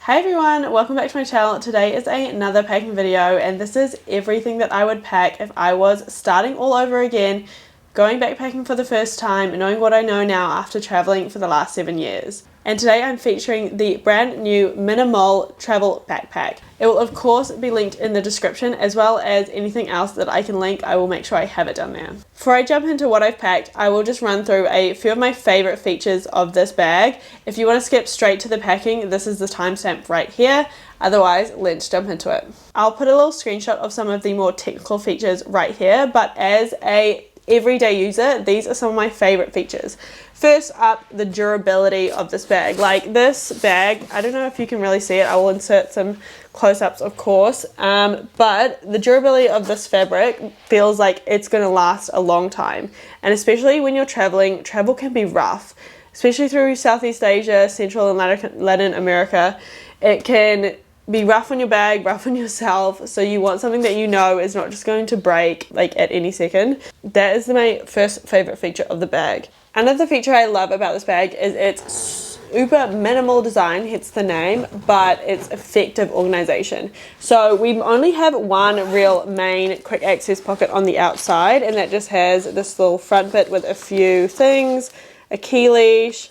Hey everyone, welcome back to my channel. Today is another packing video and this is everything that I would pack if I was starting all over again, going backpacking for the first time, knowing what I know now after traveling for the last 7 years. And today I'm featuring the brand new Minimul Travel Backpack. It will of course be linked in the description, as well as anything else that I can link. I will make sure I have it down there. Before I jump into what I've packed, I will just run through a few of my favorite features of this bag. If you want to skip straight to the packing, this is the timestamp right here. Otherwise, let's jump into it. I'll put a little screenshot of some of the more technical features right here, but as a everyday user, these are some of my favorite features. First up, the durability of this bag. Like this bag, I don't know if you can really see it, I will insert some close-ups of course, but the durability of this fabric feels like it's going to last a long time. And especially when you're traveling, travel can be rough, especially through Southeast Asia, Central and Latin America. It can be rough on your bag, rough on yourself, so you want something that you know is not just going to break like at any second. That is my first favorite feature of the bag. Another feature I love about this bag is its super minimal design, hence the name, but its effective organization. So we only have one real main quick access pocket on the outside, and that just has this little front bit with a few things, a key leash,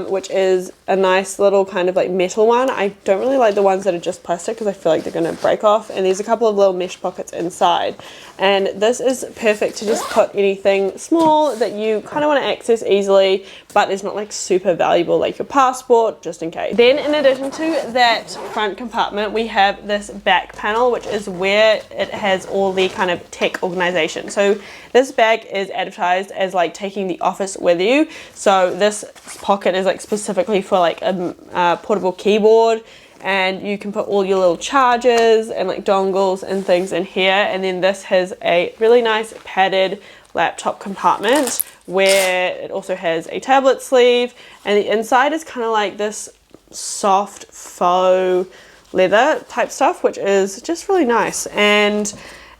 which is a nice little kind of like metal one. I don't really like the ones that are just plastic because I feel like they're going to break off, and there's a couple of little mesh pockets inside, and this is perfect to just put anything small that you kind of want to access easily but is not like super valuable, like your passport, just in case. Then in addition to that front compartment, we have this back panel, which is where it has all the kind of tech organization. So this bag is advertised as like taking the office with you, so this pocket is like specifically for like a portable keyboard, and you can put all your little chargers and like dongles and things in here. And then this has a really nice padded laptop compartment where it also has a tablet sleeve, and the inside is kind of like this soft faux leather type stuff, which is just really nice. And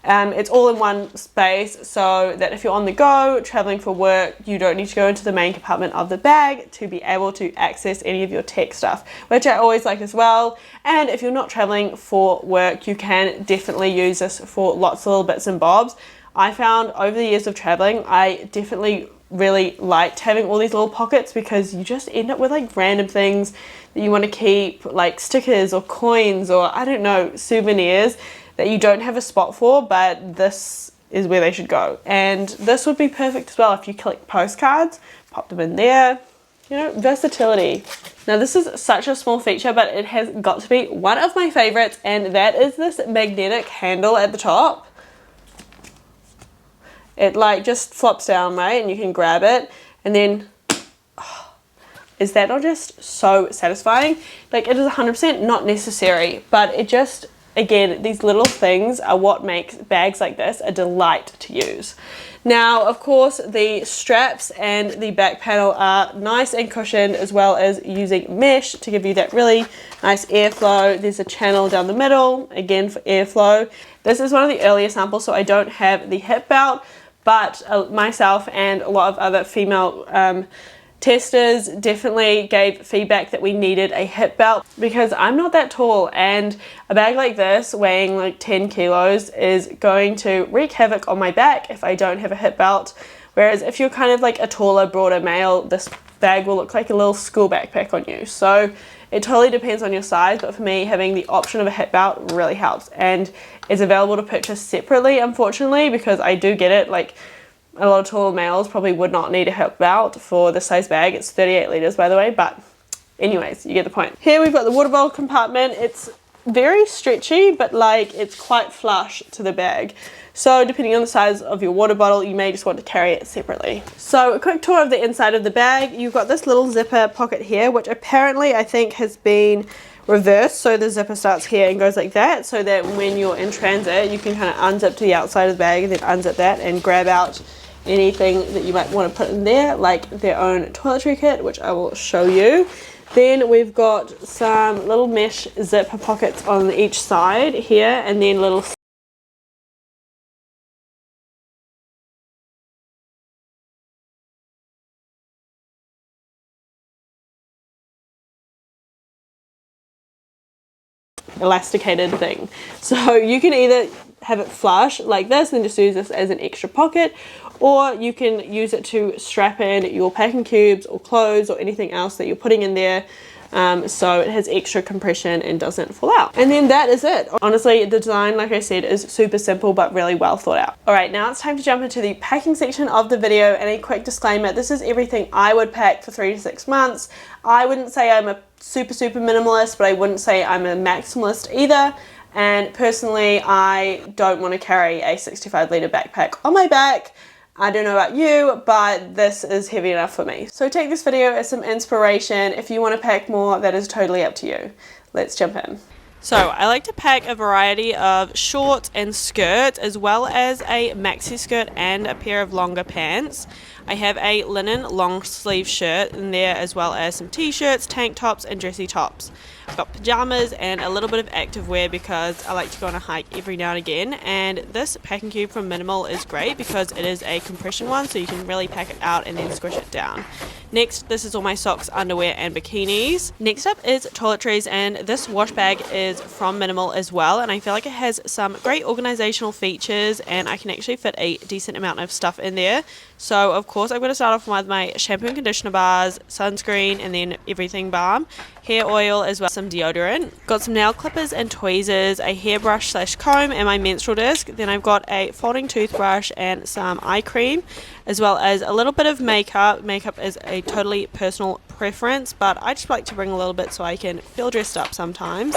it's all in one space, so that if you're on the go, traveling for work, you don't need to go into the main compartment of the bag to be able to access any of your tech stuff, which I always like as well. And if you're not traveling for work, you can definitely use this for lots of little bits and bobs. I found over the years of traveling, I definitely really liked having all these little pockets, because you just end up with like random things that you want to keep, like stickers or coins or I don't know, souvenirs that you don't have a spot for, but this is where they should go. And this would be perfect as well if you collect postcards, pop them in there, you know, versatility. Now this is such a small feature, but it has got to be one of my favorites, and that is this magnetic handle at the top. It like just flops down, right, and you can grab it, and then is that not just so satisfying? Like, it is 100% not necessary, but it just, again, these little things are what makes bags like this a delight to use. Now, of course, the straps and the back panel are nice and cushioned, as well as using mesh to give you that really nice airflow. There's a channel down the middle, again for airflow. This is one of the earlier samples, so I don't have the hip belt, but myself and a lot of other female testers definitely gave feedback that we needed a hip belt, because I'm not that tall, and a bag like this weighing like 10 kilos is going to wreak havoc on my back if I don't have a hip belt. Whereas if you're kind of like a taller, broader male, this bag will look like a little school backpack on you. So it totally depends on your size, but for me, having the option of a hip belt really helps, and it's available to purchase separately, unfortunately, because I do get it. Like, a lot of taller males probably would not need a hip belt for this size bag. It's 38 litres, by the way, but anyways, you get the point. Here we've got the water bottle compartment. It's very stretchy, but like it's quite flush to the bag. So depending on the size of your water bottle, you may just want to carry it separately. So a quick tour of the inside of the bag. You've got this little zipper pocket here, which apparently I think has been reversed. So the zipper starts here and goes like that, so that when you're in transit, you can kind of unzip to the outside of the bag and then unzip that and grab out anything that you might want to put in there, like their own toiletry kit, which I will show you. Then we've got some little mesh zipper pockets on each side here, and then little elasticated thing. So you can either have it flush like this and just use this as an extra pocket, or you can use it to strap in your packing cubes or clothes or anything else that you're putting in there. So it has extra compression and doesn't fall out. And then that is it. Honestly, the design, like I said, is super simple but really well thought out. Alright, now it's time to jump into the packing section of the video, and a quick disclaimer, this is everything I would pack for 3 to 6 months. I wouldn't say I'm a super minimalist, but I wouldn't say I'm a maximalist either. And personally, I don't want to carry a 65 litre backpack on my back. I don't know about you, but this is heavy enough for me. So take this video as some inspiration. If you want to pack more, that is totally up to you. Let's jump in. So I like to pack a variety of shorts and skirts, as well as a maxi skirt and a pair of longer pants. I have a linen long sleeve shirt in there, as well as some t-shirts, tank tops and dressy tops. I've got pajamas and a little bit of active wear because I like to go on a hike every now and again, and this packing cube from Minimal is great because it is a compression one, so you can really pack it out and then squish it down. Next, this is all my socks, underwear and bikinis. Next up is toiletries, and this wash bag is from Minimal as well, and I feel like it has some great organizational features and I can actually fit a decent amount of stuff in there. So of course I'm going to start off with my shampoo and conditioner bars, sunscreen, and then everything balm, hair oil, as well as some deodorant. Got some nail clippers and tweezers, a hairbrush / comb, and my menstrual disc. Then I've got a folding toothbrush and some eye cream, as well as a little bit of makeup. Makeup is a totally personal preference, but I just like to bring a little bit so I can feel dressed up sometimes.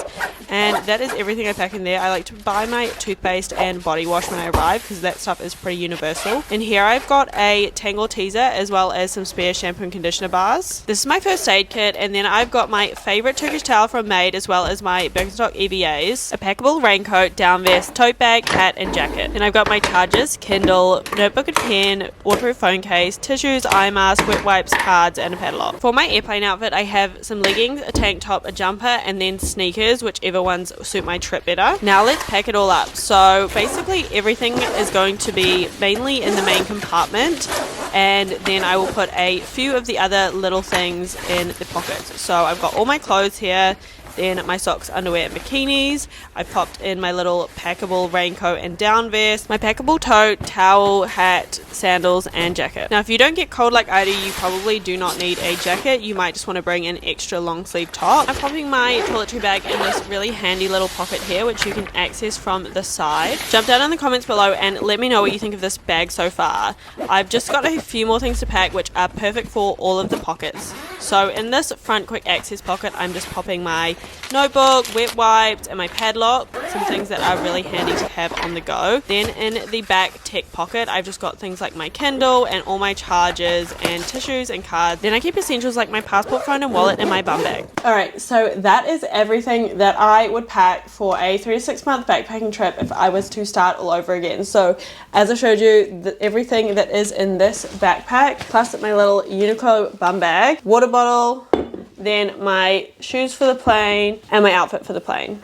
And that is everything I pack in there. I like to buy my toothpaste and body wash when I arrive because that stuff is pretty universal. And here I've got a Tangle teaser as well as some spare shampoo and conditioner bars. This is my first aid kit, and then I've got my favourite Turkish towel from Mayde, as well as my Birkenstock EVAs, a packable raincoat, down vest, tote bag, hat and jacket. Then I've got my chargers, Kindle, notebook and pen, waterproof phone case, tissues, eye mask, wet wipes, cards and a padlock. For my airplane outfit, I have some leggings, a tank top, a jumper and then sneakers, whichever ones suit my trip better. Now let's pack it all up. So basically everything is going to be mainly in the main compartment, and then I will put a few of the other little things in the pockets. So I've got all my clothes here, then my socks, underwear and bikinis. I popped in my little packable raincoat and down vest, my packable tote, towel, hat, sandals and jacket. Now if you don't get cold like I do, you probably do not need a jacket. You might just want to bring an extra long sleeve top. I'm popping my toiletry bag in this really handy little pocket here, which you can access from the side. Jump down in the comments below and let me know what you think of this bag so far. I've just got a few more things to pack which are perfect for all of the pockets. So in this front quick access pocket, I'm just popping my notebook, wet wipes and my padlock, some things that are really handy to have on the go. Then in the back tech pocket, I've just got things like my Kindle and all my chargers and tissues and cards. Then I keep essentials like my passport, phone and wallet in my bum bag. Alright, so that is everything that I would pack for a 3 to 6 month backpacking trip if I was to start all over again. So as I showed you, everything that is in this backpack, plus my little Uniqlo bum bag, water bottle, then my shoes for the plane and my outfit for the plane,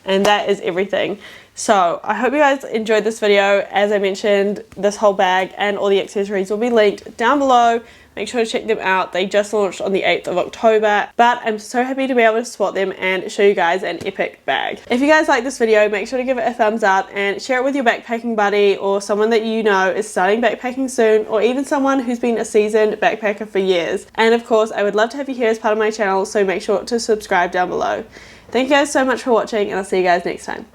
and that is everything. So I hope you guys enjoyed this video. As I mentioned, this whole bag and all the accessories will be linked down below. Make sure to check them out. They just launched on the 8th of October, but I'm so happy to be able to spot them and show you guys an epic bag. If you guys like this video, make sure to give it a thumbs up and share it with your backpacking buddy or someone that you know is starting backpacking soon, or even someone who's been a seasoned backpacker for years. And of course, I would love to have you here as part of my channel, so make sure to subscribe down below. Thank you guys so much for watching, and I'll see you guys next time.